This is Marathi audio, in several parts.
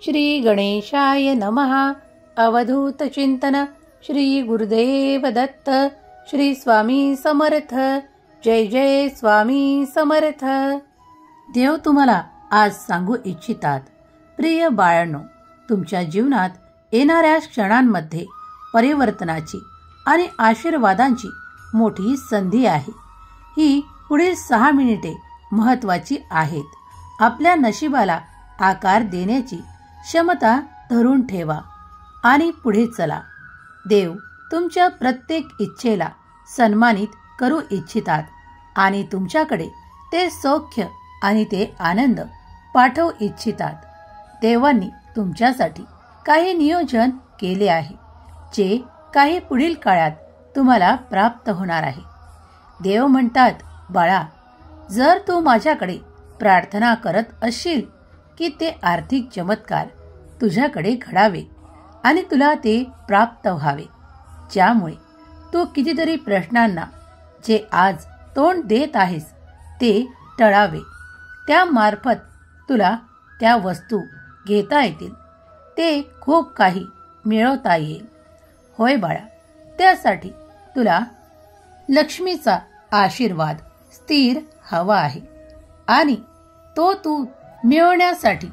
श्री गणेशाय नमः. अवधूत चिंतन. श्री गुरुदेव दत्त. श्री स्वामी समर्थ. जय जय स्वामी समर्थ. देव तुम्हाला आज सांगू इच्छितात. प्रिय बाळांनो, तुमच्या जीवनात येणाऱ्या क्षणांमध्ये परिवर्तनाची आणि आशीर्वादांची मोठी संधी आहे. ही पुढील 6 मिनिटे महत्त्वाची आहेत. आपल्या नशिबाला आकार देण्याची क्षमता धरून ठेवा आणि पुढे चला. देव तुमच्या प्रत्येक इच्छेला सन्मानित करू इच्छितात आणि तुमच्याकडे ते सौख्य आणि ते आनंद पाठवू इच्छितात. देवांनी तुमच्यासाठी काही नियोजन केले आहे, जे काही पुढील काळात तुम्हाला प्राप्त होणार आहे. देव म्हणतात, बाळा, जर तू माझ्याकडे प्रार्थना करत असशील की ते आर्थिक चमत्कार तुझ्याकडे घडावे आणि तुला ते प्राप्त व्हावे, ज्यामुळे तू कितीतरी प्रश्नांना जे आज तोंड देत आहेस ते टळावे, त्यामार्फत तुला त्या वस्तू घेता येतील, ते खूप काही मिळवता येईल. होय बाळा, त्यासाठी तुला लक्ष्मीचा आशीर्वाद स्थिर हवा आहे आणि तो तू मिळवण्यासाठी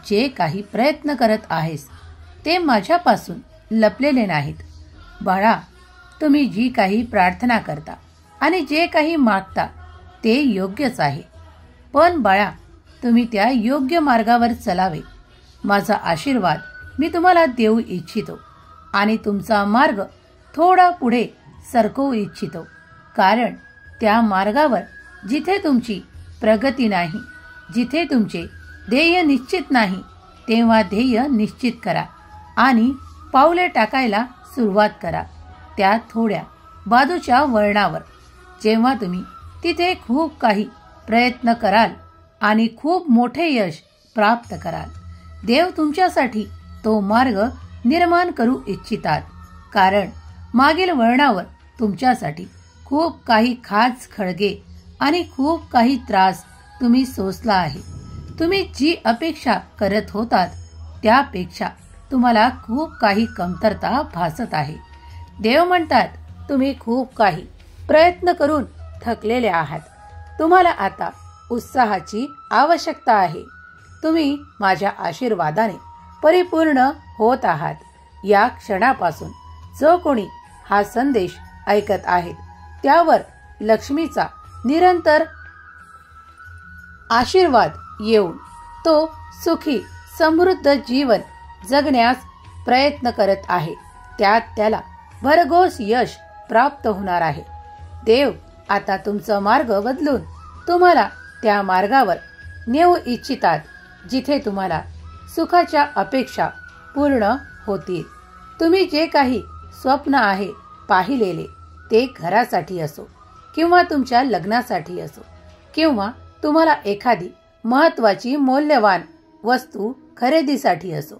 जे काही प्रयत्न करत आहेस ते माझ्यापासून लपलेले नाहीत. बाळा, तुम्ही जी काही प्रार्थना करता आणि जे काही मागता ते योग्यच आहे, पण बाळा, तुम्ही त्या योग्य मार्गावर चलावे. माझा आशीर्वाद मी तुम्हाला देऊ इच्छितो आणि तुमचा मार्ग थोडा पुढे सरकवू इच्छितो, कारण त्या मार्गावर जिथे तुमची प्रगती नाही, जिथे तुमचे ध्येय निश्चित नाही, तेव्हा ध्येय निश्चित करा आणि पावले टाकायला सुरुवात करा. त्या थोड्या बाजूच्या वळणावर जेव्हा तुम्ही तिथे खूप काही प्रयत्न कराल आणि खूप मोठे यश प्राप्त कराल, देव तुमच्यासाठी तो मार्ग निर्माण करू इच्छितात, कारण मागील वळणावर तुमच्यासाठी खूप काही खाच खळगे आणि खूप काही त्रास तुम्ही सोसला आहे. तुम्ही जी अपेक्षा करत होतात त्यापेक्षा तुम्हाला खूप काही कमतरता भासत आहे. देव म्हणतात, तुम्ही खूप काही प्रयत्न करून थकलेले आहात. तुम्हाला आता उत्साहाची आवश्यकता आहे. तुम्ही माझ्या आशीर्वादाने परिपूर्ण होत आहात. या क्षणापासून जो कोणी हा संदेश ऐकत आहेत त्यावर लक्ष्मीचा निरंतर आशीर्वाद येऊन तो सुखी समृद्ध जीवन जगण्यास प्रयत्न करत आहे. त्यात त्याला भरघोस यश प्राप्त होणार आहे. देव आता तुमचा मार्ग बदलून तुम्हाला त्या मार्गावर नेऊ इच्छितात जिथे तुम्हाला सुखाच्या अपेक्षा पूर्ण होतील. तुम्ही जे काही स्वप्न आहे पाहिलेले, ते घरासाठी असो किंवा तुमच्या लग्नासाठी असो किंवा तुम्हाला एखादी महत्वाची मौल्यवान वस्तू खरेदीसाठी असो,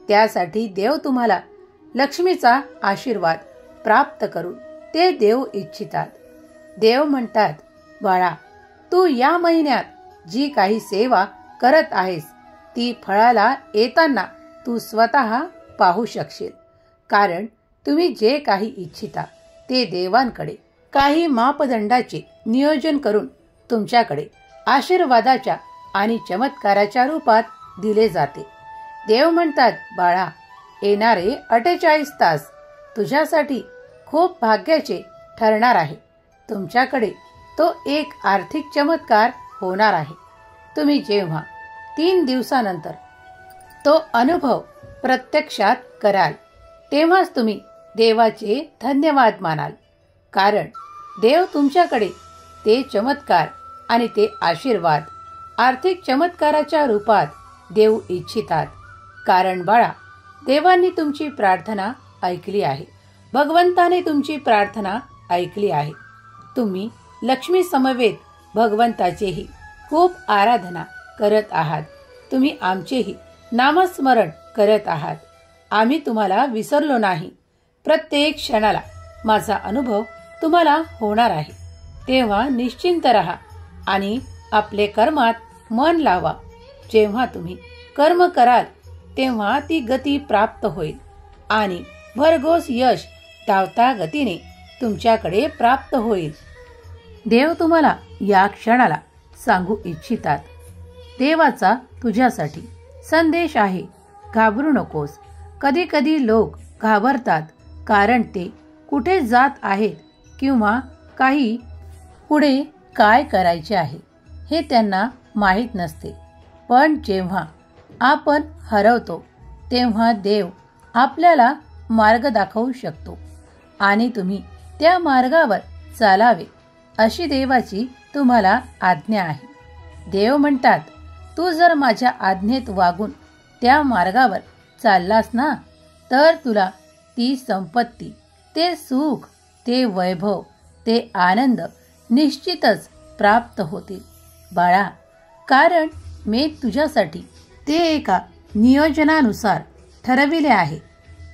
त्यासाठी देव तुम्हाला लक्ष्मीचा आशीर्वाद प्राप्त करून ते देऊ इच्छितात. देव म्हणतात, बाळा, तू या महिन्यात जी काही सेवा करत आहेस ती फळाला येताना तू स्वतः पाहू शकशील, कारण तुम्ही जे काही इच्छिता ते देवांकडे काही मापदंडाचे नियोजन करून तुमच्याकडे आशीर्वादाच्या आणि चमत्काराच्या रूपात दिले जाते. देव म्हणतात, बाळा, येणारे 48 तास तुझ्यासाठी खूप भाग्याचे ठरणार आहे. तुमच्याकडे तो एक आर्थिक चमत्कार होणार आहे. तुम्ही जेव्हा 3 दिवसानंतर तो अनुभव प्रत्यक्षात कराल तेव्हाच तुम्ही देवाचे धन्यवाद मानाल, कारण देव तुमच्याकडे ते चमत्कार आणि ते आशीर्वाद आर्थिक चमत्काराच्या रूपात देऊ इच्छितात. कारण बाळा, देवांनी तुमची प्रार्थना ऐकली आहे. भगवंताने तुमची प्रार्थना ऐकली आहे. तुम्ही लक्ष्मी समवेत भगवंताचेही खूप आराधना करत आहात. तुम्ही आमचेही नामस्मरण करत आहात. आम्ही तुम्हाला विसरलो नाही. प्रत्येक क्षणाला माझा अनुभव तुम्हाला होणार आहे. तेव्हा निश्चिंत रहा आणि आपले कर्मात मन लावा. जेव्हा तुम्ही कर्म कराल तेव्हा ती गती प्राप्त होईल आणि भरघोस यश धावता गतीने तुमच्याकडे प्राप्त होईल. देव तुम्हाला या क्षणाला सांगू इच्छितात. देवाचा तुझ्यासाठी संदेश आहे. घाबरू नकोस. कधी कधी लोक घाबरतात कारण ते कुठे जात आहेत किंवा काही पुढे काय करायचे आहे हे त्यांना माहीत नसते. पण जेव्हा आपण हरवतो तेव्हा देव आपल्याला मार्ग दाखवू शकतो आणि तुम्ही त्या मार्गावर चालावे अशी देवाची तुम्हाला आज्ञा आहे. देव म्हणतात, तू जर माझ्या आज्ञेत वागून त्या मार्गावर चाललास ना तर तुला ती संपत्ती, ते सुख, ते वैभव, ते आनंद निश्चितच प्राप्त होतील बाळा. कारण मी तुझ्यासाठी ते एका नियोजनानुसार ठरविले आहे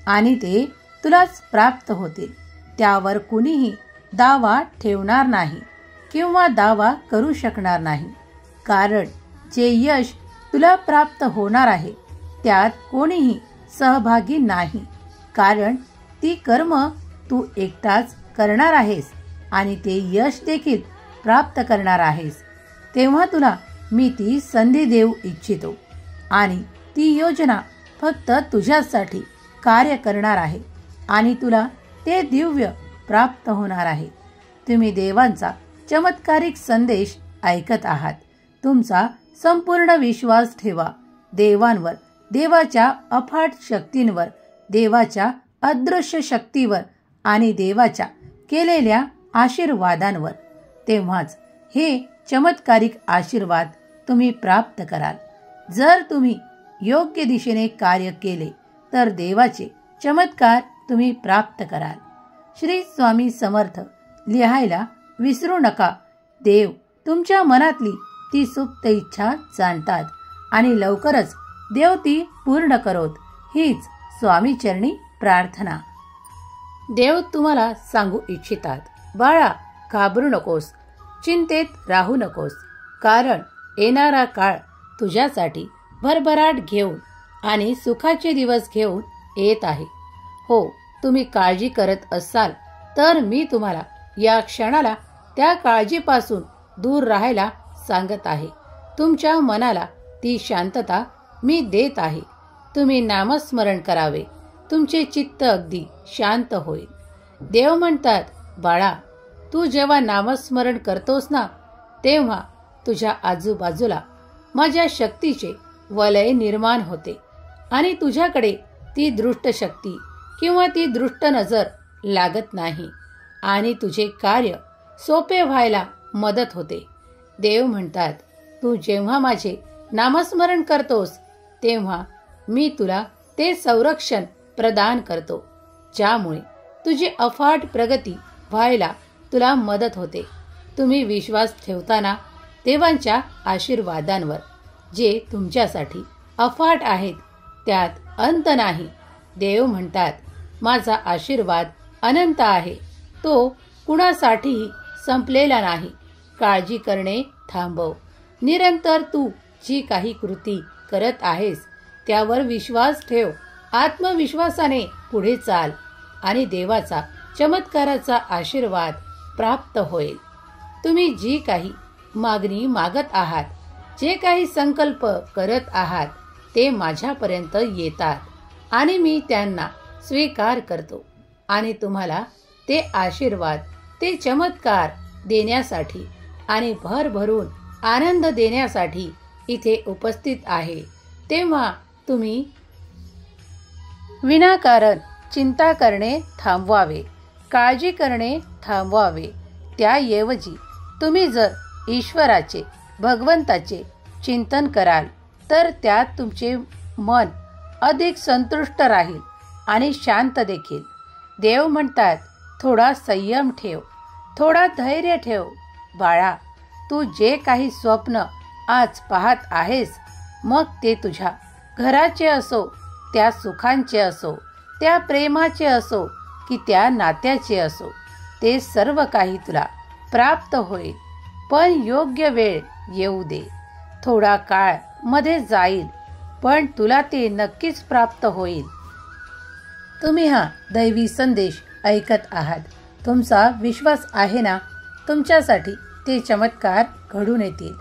आणि ते तुलाच प्राप्त होतील. त्यावर कुणीही दावा ठेवणार नाही किंवा दावा करू शकणार नाही. कारण जे यश तुला प्राप्त होणार आहे त्यात कोणीही सहभागी नाही. कारण ती कर्म तू एकटाच करणार आहेस आणि ते यश देखील प्राप्त करणार आहेस. तेव्हा तुला मी ती संधी देऊ इच्छितो आणि ती योजना फक्त तुझ्यासाठी कार्य करणार आहे आणि तुला ते दिव्य प्राप्त होणार आहे. तुम्ही देवांचा चमत्कारिक संदेश ऐकत आहात. तुमचा संपूर्ण विश्वास ठेवा देवांवर, देवाच्या अफाट शक्तींवर, देवाच्या अदृश्य शक्तीवर आणि देवाच्या केलेल्या आशीर्वादांवर. तेव्हाच हे चमत्कारिक आशीर्वाद तुम्ही प्राप्त कराल. जर तुम्ही योग्य दिशेने कार्य केले तर देवाचे चमत्कार तुम्ही प्राप्त कराल. श्री स्वामी समर्थ लिहायला विसरू नका. देव तुमच्या मनातली ती सुप्त इच्छा जाणतात आणि लवकरच देव ती पूर्ण करोत. हीच स्वामी चरणी प्रार्थना. देव तुम्हाला सांगू इच्छितात, बाळा घाबरू नकोस, चिंतेत राहू नकोस. कारण येणारा काळ तुझ्यासाठी भरभराट घेऊन आणि सुखाचे दिवस घेऊन येत आहे. हो, तुम्ही काळजी करत असाल तर मी तुम्हाला या क्षणाला त्या काळजीपासून दूर राहायला सांगत आहे. तुमच्या मनाला ती शांतता मी देत आहे. तुम्ही नामस्मरण करावे. तुमचे चित्त अगदी शांत होईल. देव म्हणतात, बाळा तू जेव्हा नामस्मरण करतोस ना तेव्हा तुझ्या आजूबाजूला माझ्या शक्तीचे वलय निर्माण होते आणि तुझ्याकडे ती दृष्ट शक्ती किंवा ती दृष्ट नजर लागत नाही आणि तुझे कार्य सोपे व्हायला मदत होते. देव म्हणतात, तू जेव्हा माझे नामस्मरण करतोस तेव्हा मी तुला ते संरक्षण प्रदान करतो ज्यामुळे तुझी अफाट प्रगती व्हायला तुला मदत होते. तुम्ही विश्वास ठेवताना देवांच्या आशीर्वादांवर जे तुमच्यासाठी अफाट आहेत त्यात अंत नाही. देव म्हणतात, माझा आशीर्वाद अनंत आहे. तो कुणासाठीही संपलेला नाही. काळजी करणे थांबव. निरंतर तू जी काही कृती करत आहेस त्यावर विश्वास ठेव. आत्मविश्वासाने पुढे चाल आणि देवाचा चमत्काराचा आशीर्वाद प्राप्त होईल. तुम्ही जी काही मागणी मागत आहात, जे काही संकल्प करत आहात ते माझ्यापर्यंत येतात आणि मी त्यांना स्वीकार करतो आणि तुम्हाला ते आशीर्वाद, ते चमत्कार देण्यासाठी आणि भरभरून आनंद देण्यासाठी इथे उपस्थित आहे. तेव्हा तुम्ही विनाकारण चिंता करणे थांबवावे, काळजी करणे थांबवावे. त्याऐवजी तुम्ही जर ईश्वराचे, भगवंताचे चिंतन कराल तर त्यात तुमचे मन अधिक संतुष्ट राहील आणि शांत देखील. देव म्हणतात, थोडा संयम ठेव, थोडा धैर्य ठेव. बाळा तू जे काही स्वप्न आज पाहत आहेस, मग ते तुझ्या घराचे असो, त्या सुखांचे असो, त्या प्रेमाचे असो की त्या नात्याचे असो, ते सर्व काही तुला प्राप्त होईल. पण योग्य वेळ येऊ दे. थोडा काळ मध्ये जाईल पण तुला ते नक्कीच प्राप्त होईल. तुम्ही हा दैवी संदेश ऐकत आहात. तुमचा विश्वास आहे ना? तुमच्यासाठी ते चमत्कार घडून येतील.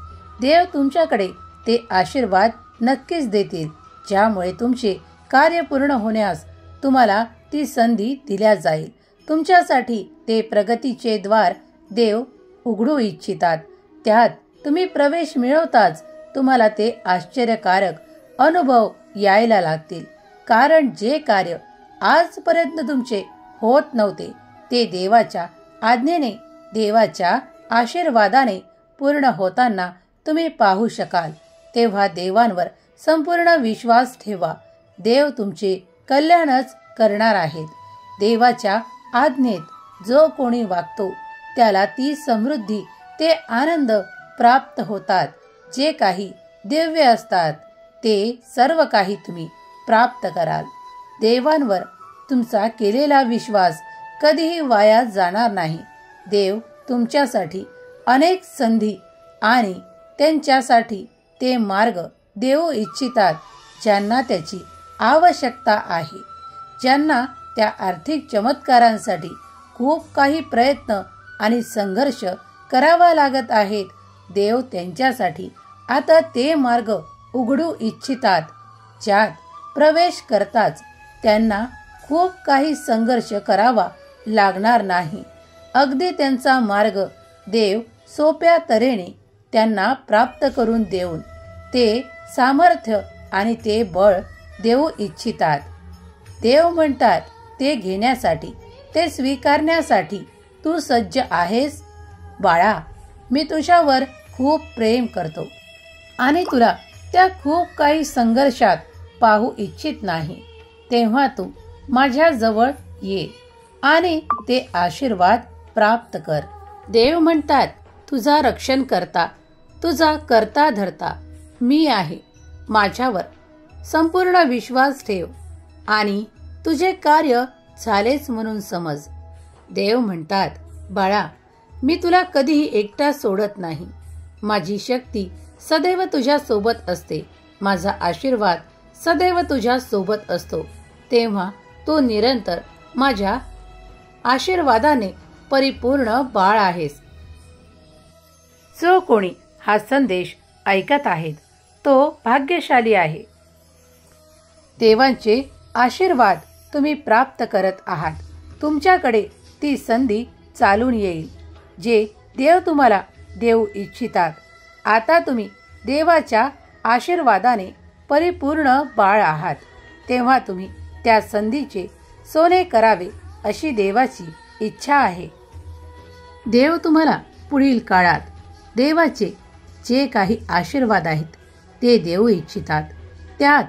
देव तुमच्याकडे ते आशीर्वाद नक्कीच देतील, ज्यामुळे तुमचे कार्य पूर्ण होण्यास तुम्हाला ती संधी दिल्या जाईल. तुमच्यासाठी ते प्रगतीचे द्वार देव उघडू इच्छितात. त्यात तुम्ही प्रवेश मिळवताच तुम्हाला ते आश्चर्यकारक अनुभव यायला लागतील. कारण जे कार्य आजपर्यंत तुमचे होत नव्हते ते देवाच्या आज्ञेने, देवाच्या आशीर्वादाने पूर्ण होताना तुम्ही पाहू शकाल. तेव्हा देवांवर संपूर्ण विश्वास ठेवा. देव तुमचे कल्याणच करणार आहेत. देवाच्या आज्ञेत जो कोणी वागतो त्याला ती समृद्धी, ते आनंद प्राप्त होतात. जे काही दिव्य असतात ते सर्व काही तुम्ही प्राप्त कराल. देवांवर तुमचा केलेला विश्वास कधीही वाया जाणार नाही. देव तुमच्यासाठी अनेक संधी आणि त्यांच्यासाठी ते मार्ग देऊ इच्छितात, ज्यांना त्याची आवश्यकता आहे. ज्यांना त्या आर्थिक चमत्कारांसाठी खूप काही प्रयत्न आणि संघर्ष करावा लागत आहेत, देव त्यांच्यासाठी आता ते मार्ग उघडू इच्छितात. ज्यात प्रवेश करताच त्यांना खूप काही संघर्ष करावा लागणार नाही. अगदी त्यांचा मार्ग देव सोप्या तऱ्हेने त्यांना प्राप्त करून देऊन ते सामर्थ्य आणि ते बळ देऊ इच्छितात. देव म्हणतात, ते घेण्यासाठी, ते स्वीकारण्यासाठी तू सज्ज आहेस? बाळा, मी तुझ्यावर खूप प्रेम करतो आणि तुला त्या खूप काही संघर्षात पाहू इच्छित नाही. तेव्हा तू माझ्या जवळ ये आणि ते आशीर्वाद प्राप्त कर. देव म्हणतात, तुझा रक्षण करता, तुझा करता धरता मी आहे. माझ्यावर संपूर्ण विश्वास ठेव आणि तुझे कार्य झालेच म्हणून समज. देव म्हणतात, बाळा, मी तुला कधीही एकटा सोडत नाही. माझी शक्ती सदैव तुझ्या सोबत असते. माझा आशीर्वाद सदैव तुझ्या सोबत असतो. तेव्हा तू निरंतर माझ्या आशीर्वादाने परिपूर्ण बाळ आहेस. जो कोणी हा संदेश ऐकत आहेत तो भाग्यशाली आहे. देवांचे आशीर्वाद तुम्ही प्राप्त करत आहात. तुमच्याकडे ती संधी चालून येईल जे देव तुम्हाला देऊ इच्छितात. आता तुम्ही देवाच्या आशीर्वादाने परिपूर्ण बाळ आहात. तेव्हा तुम्ही त्या संधीचे सोने करावे अशी देवाची इच्छा आहे. देव तुम्हाला पुढील काळात देवाचे जे काही आशीर्वाद आहेत ते देऊ इच्छितात. त्यात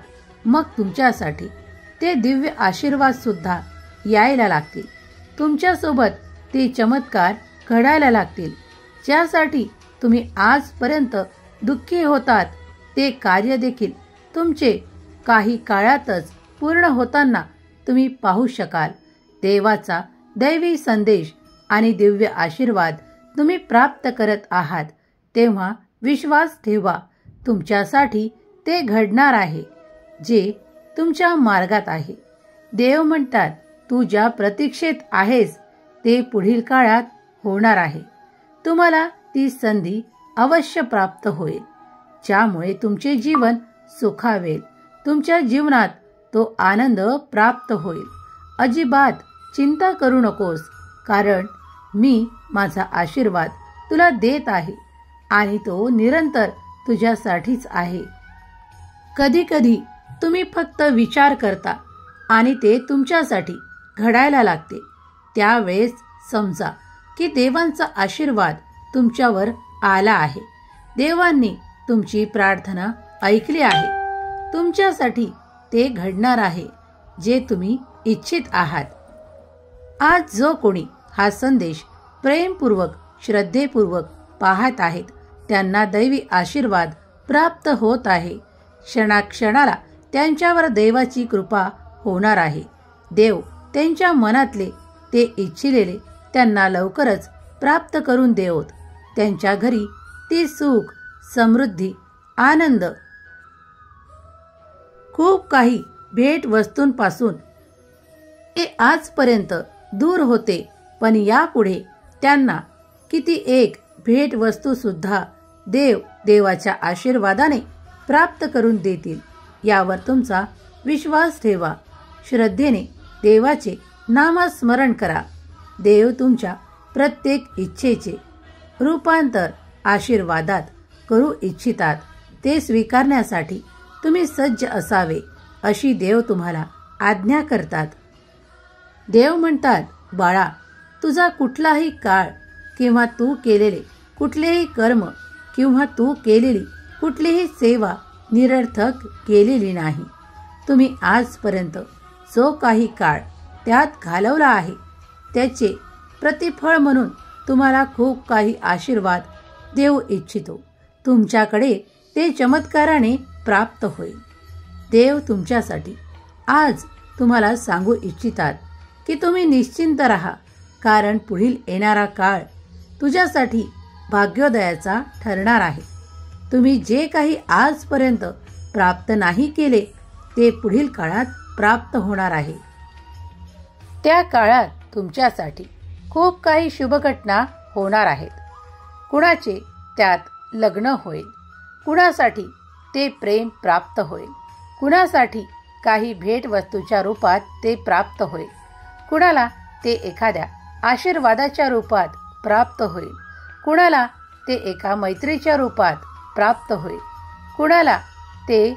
मग तुमच्यासाठी ते दिव्य आशीर्वाद सुद्धा यायला लागतील. तुमच्यासोबत ते चमत्कार घडायला लागतील. ज्यासाठी तुम्ही आजपर्यंत दुःखी होतात ते कार्य देखील तुमचे काही काळातच पूर्ण होताना तुम्ही पाहू शकाल. देवाचा दैवी संदेश आणि दिव्य आशीर्वाद तुम्ही प्राप्त करत आहात. तेव्हा विश्वास ठेवा, तुमच्यासाठी ते घडणार आहे जे तुमच्या मार्गात आहे. देव म्हणतात, तू ज्या प्रतीक्षेत आहेस ते पुढील काळात होणार आहे. तुम्हाला ती संधी अवश्य प्राप्त होईल, ज्यामुळे तुमचे जीवन सुखावेल. तुमच्या जीवनात तो आनंद प्राप्त होईल. अजिबात चिंता करू नकोस, कारण मी माझा आशीर्वाद तुला देत आहे आणि तो निरंतर तुझ्यासाठीच आहे. कधी कधी तुम्ही फक्त विचार करता आणि ते तुमच्यासाठी घडायला लागते. त्यावेळेस समजा की देवांचा आशीर्वाद तुमच्यावर आला आहे. देवांनी तुमची प्रार्थना ऐकली आहे. तुमच्यासाठी ते घडणार आहे जे तुम्ही इच्छित आहात. आज जो कोणी हा संदेश प्रेमपूर्वक, श्रद्धेपूर्वक पाहत आहेत त्यांना दैवी आशीर्वाद प्राप्त होत आहे. क्षणाक्षणाला त्यांच्यावर देवाची कृपा होणार आहे. देव त्यांच्या मनातले ते इच्छिलेले त्यांना लवकरच प्राप्त करून देवोत. त्यांच्या घरी ती सुख, समृद्धी, आनंद खूप काही भेट वस्तूंपासून ते आजपर्यंत दूर होते, पण यापुढे त्यांना किती एक भेट वस्तू सुद्धा देवाच्या आशीर्वादाने प्राप्त करून देतील, यावर तुमचा विश्वास ठेवा. श्रद्धेने देवाचे नामस्मरण करा. देव तुमच्या प्रत्येक इच्छेचे रूपांतर आशीर्वादात करू इच्छितात. ते स्वीकारण्यासाठी तुम्ही सज्ज असावे अशी देव तुम्हाला आज्ञा करतात. देव म्हणतात, बाळा, तुझा कुठलाही काळ किंवा तू केलेले कुठलेही कर्म किंवा तू केलेली कुठलीही सेवा निरर्थक गेलेली नाही. तुम्ही आजपर्यंत जो काही काळ त्यात घालवला आहे त्याचे प्रतिफळ म्हणून तुम्हाला खूप काही आशीर्वाद देऊ इच्छितो. तुमच्याकडे ते चमत्काराने प्राप्त होईल. देव तुमच्यासाठी आज तुम्हाला सांगू इच्छितात की तुम्ही निश्चिंत राहा, कारण पुढील येणारा काळ तुझ्यासाठी भाग्योदयाचा ठरणार आहे. तुम्ही जे काही आजपर्यंत प्राप्त नाही केले ते पुढील काळात प्राप्त होणार आहे. त्या काळात तुमच्यासाठी खूप काही शुभ घटना होणार आहेत. कुणाचे त्यात लग्न होईल, कुणासाठी ते प्रेम प्राप्त होईल, कुणासाठी काही भेटवस्तूच्या रूपात ते प्राप्त होईल, कुणाला ते एखाद्या आशीर्वादाच्या रूपात प्राप्त होईल, कुणाला ते एका मैत्रीच्या रूपात प्राप्त होईल, कुणाला ते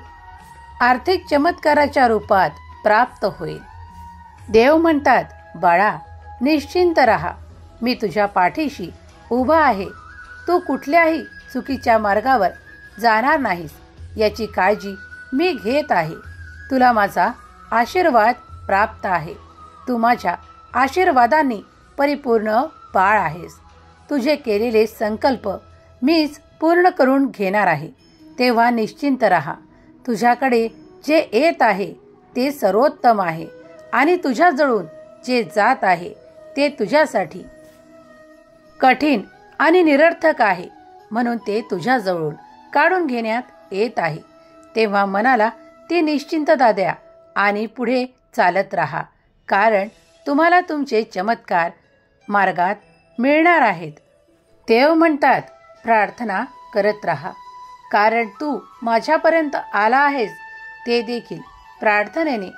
आर्थिक चमत्काराच्या रूपात प्राप्त होईल. देव म्हणतात, बाळा, निश्चिंत राहा, मी तुझ्या पाठीशी उभा आहे. तू कुठल्याही चुकीच्या मार्गावर जाणार नाहीस याची काळजी मी घेत आहे. तुला माझा आशीर्वाद प्राप्त आहे. तू माझ्या आशीर्वादांनी परिपूर्ण बाळ आहेस. तुझे केलेले संकल्प मीच पूर्ण करून घेणार आहे. तेव्हा निश्चिंत राहा. तुझ्याकडे जे येत आहे ते सर्वोत्तम आहे आणि तुझ्याजवळून जे जात आहे ते तुझ्यासाठी कठीण आणि निरर्थक आहे, म्हणून ते तुझ्याजवळून काढून घेण्यात येत आहे. तेव्हा मनाला ती निश्चिंतता द्या आणि पुढे चालत राहा, कारण तुम्हाला तुमचे चमत्कार मार्गात मिळणार आहेत. देव म्हणतात, प्रार्थना करत राहा, कारण तू माझ्यापर्यंत आला आहेस. ते देखील प्रार्थनेने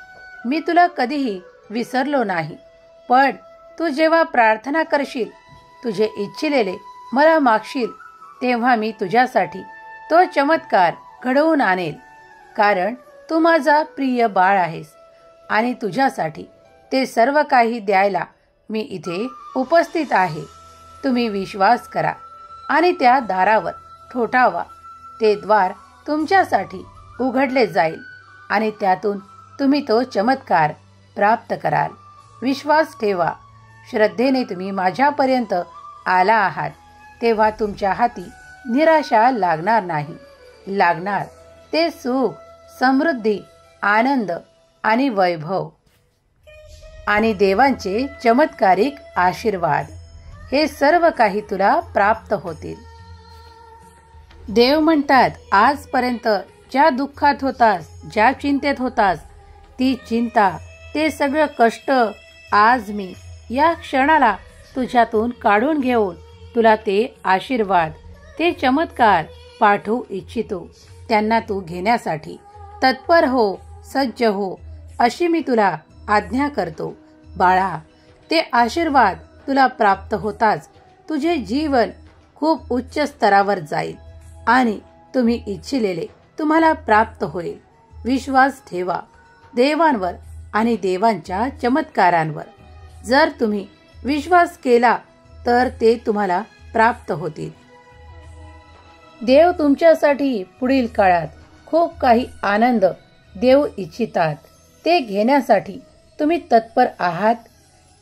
मी तुला कधीही विसरलो नाही. पण तू जेव्हा प्रार्थना करशील, तुझे इच्छिलेले मला मागशील, तेव्हा मी तुझ्यासाठी तो चमत्कार घडवून आणेल, कारण तू माझा प्रिय बाळ आहेस आणि तुझ्यासाठी ते सर्व काही द्यायला मी इथे उपस्थित आहे. तुम्ही विश्वास करा आणि त्या दारावर ठोठावा. ते द्वार तुमच्यासाठी उघडले जाईल आणि त्यातून तुम्ही तो चमत्कार प्राप्त कराल. विश्वास ठेवा. श्रद्धेने तुम्ही माझ्यापर्यंत आला आहात, तेव्हा तुमच्या हाती निराशा लागणार नाही. लागणार ते सुख, समृद्धी, आनंद आणि वैभव आणि देवांचे चमत्कारिक आशीर्वाद, हे सर्व काही तुला प्राप्त होतील. देव म्हणतात, आजपर्यंत ज्या दुःखात होतास, ज्या चिंतेत होतास, ती चिंता, ते सगळं कष्ट आज मी या क्षणाला तुझ्यातून काढून घेऊन तुला ते आशीर्वाद, ते चमत्कार पाठवू इच्छितो. त्यांना तू घेण्यासाठी तत्पर हो, सज्ज हो, अशी मी तुला आज्ञा करतो. बाळा, ते आशीर्वाद तुला प्राप्त होताच तुझे जीवन खूप उच्च स्तरावर जाईल आणि तुम्ही इच्छिलेले तुम्हाला प्राप्त होईल. विश्वास ठेवा देवांवर आणि देवांच्या चमत्कारांवर. जर तुम्ही विश्वास केला तर ते तुम्हाला प्राप्त होतील. देव तुमच्यासाठी पुढील काळात खूप काही आनंद देऊ इच्छितात. ते घेण्यासाठी तुम्ही तत्पर आहात.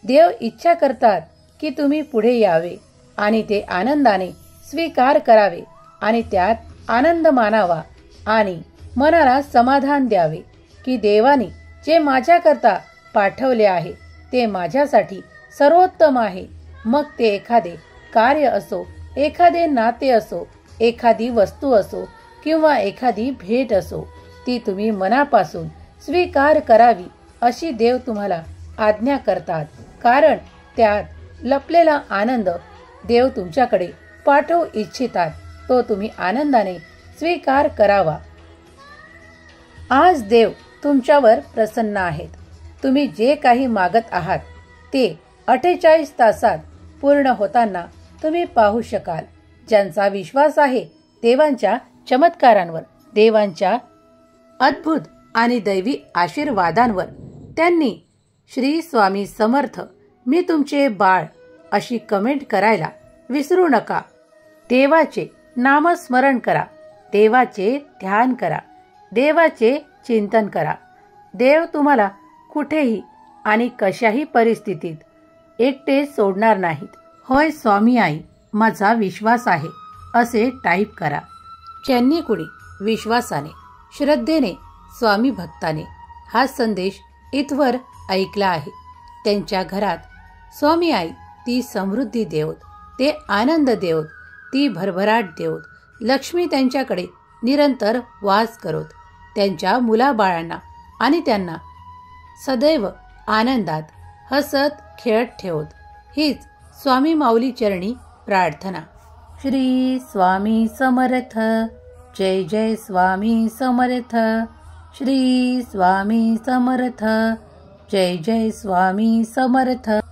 देव इच्छा करतात की तुम्ही पुढे यावे आणि ते आनंदाने स्वीकार करावे आणि त्यात आनंद मानावा आणि मनाला समाधान द्यावे की देवाने जे माझ्याकरता पाठवले आहे ते माझ्यासाठी सर्वोत्तम आहे. मग ते एखादे कार्य असो, एखादे नाते असो, एखादी वस्तू असो किंवा एखादी भेट असो, ती तुम्ही मनापासून स्वीकार करावी अशी देव तुम्हाला आज्ञा करतात, कारण त्यात लपलेला आनंद देव तुमच्याकडे पाठवू इच्छितात, तो तुम्ही आनंदाने स्वीकार करावा. आज देव तुमच्यावर प्रसन्न आहेत. तुम्ही जे काही मागत आहात ते 48 तासात पूर्ण होताना तुम्ही पाहू शकाल. ज्यांचा विश्वास आहे देवांच्या चमत्कारांवर, देवांच्या अद्भुत आणि दैवी आशीर्वादांवर, त्यांनी श्री स्वामी समर्थ मी तुमचे बाळ अशी कमेंट करायला विसरू नका. देवाचे नामस्मरण करा, देवाचे ध्यान करा, देवाचे चिंतन करा. देव तुम्हाला कुठेही आणि कशाही परिस्थितीत एकटे सोडणार नाहीत. होय स्वामी आई, माझा विश्वास आहे असे टाईप करा. ज्यांनी कुणी विश्वासाने, श्रद्धेने, स्वामी भक्ताने हा संदेश इथवर ऐकला आहे, त्यांच्या घरात स्वामी आई ती समृद्धी देवत, ते आनंद देवत, ती भरभराट देवत, लक्ष्मी त्यांच्याकडे निरंतर वास करत, त्यांच्या मुलाबाळांना आणि त्यांना सदैव आनंदात हसत खेळत ठेवत. हीच स्वामी माऊली चरणी प्रार्थना. श्री स्वामी समर्थ. जय जय स्वामी समर्थ. श्री स्वामी समर्थ. जय जय स्वामी समर्थ.